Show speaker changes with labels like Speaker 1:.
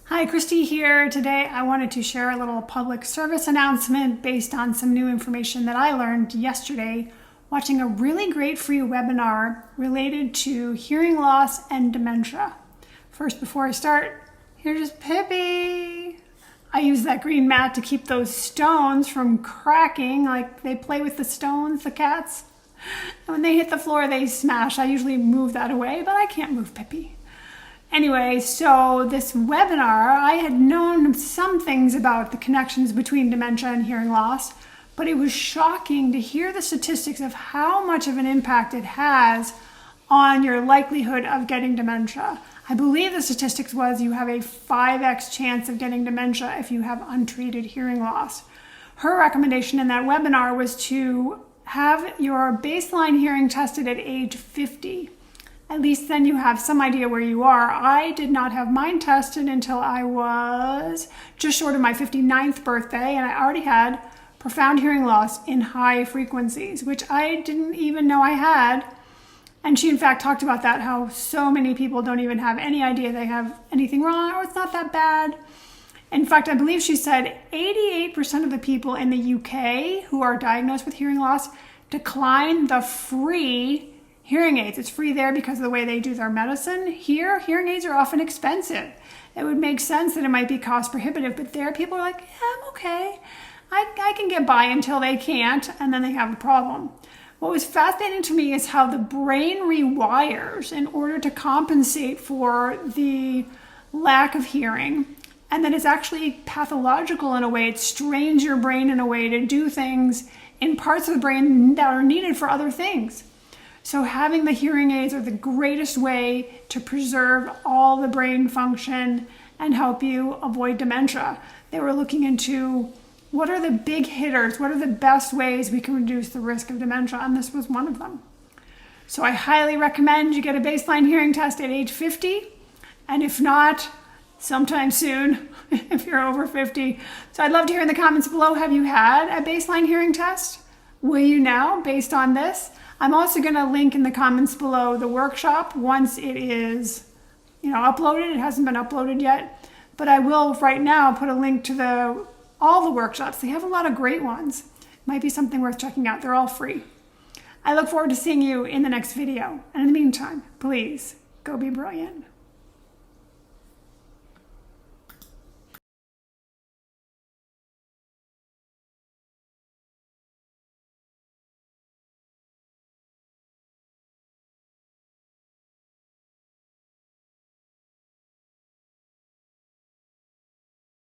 Speaker 1: Hi, Christy here. Today I wanted to share a little public service announcement based on some new information that I learned yesterday watching a really great free webinar related to hearing loss and dementia. First, before I start, here's Pippi. I use that green mat to keep those stones from cracking, like they play with the stones, the cats. And when they hit the floor, they smash. I usually move that away, but I can't move Pippi. Anyway, so this webinar, I had known some things about the connections between dementia and hearing loss, but it was shocking to hear the statistics of how much of an impact it has on your likelihood of getting dementia. I believe the statistics was you have a 5x chance of getting dementia if you have untreated hearing loss. Her recommendation in that webinar was to have your baseline hearing tested at age 50. At least then you have some idea where you are. I did not have mine tested until I was just short of my 59th birthday, and I already had profound hearing loss in high frequencies, which I didn't even know I had. And she in fact talked about that, how so many people don't even have any idea they have anything wrong or it's not that bad. In fact, I believe she said 88% of the people in the UK who are diagnosed with hearing loss decline the free hearing aids. It's free there because of the way they do their medicine. Here, hearing aids are often expensive. It would make sense that it might be cost prohibitive, but there people are like, yeah, I'm okay. I can get by until they can't, and then they have a problem. What was fascinating to me is how the brain rewires in order to compensate for the lack of hearing, and that it's actually pathological in a way. It strains your brain in a way to do things in parts of the brain that are needed for other things. So having the hearing aids are the greatest way to preserve all the brain function and help you avoid dementia. They were looking into what are the big hitters, what are the best ways we can reduce the risk of dementia, and this was one of them. So I highly recommend you get a baseline hearing test at age 50, and if not, sometime soon if you're over 50. So I'd love to hear in the comments below, have you had a baseline hearing test? Will you now, based on this? I'm also going to link in the comments below the workshop once it is, uploaded. It hasn't been uploaded yet, but I will right now put a link to all the workshops. They have a lot of great ones. Might be something worth checking out. They're all free. I look forward to seeing you in the next video. And in the meantime, please go be brilliant.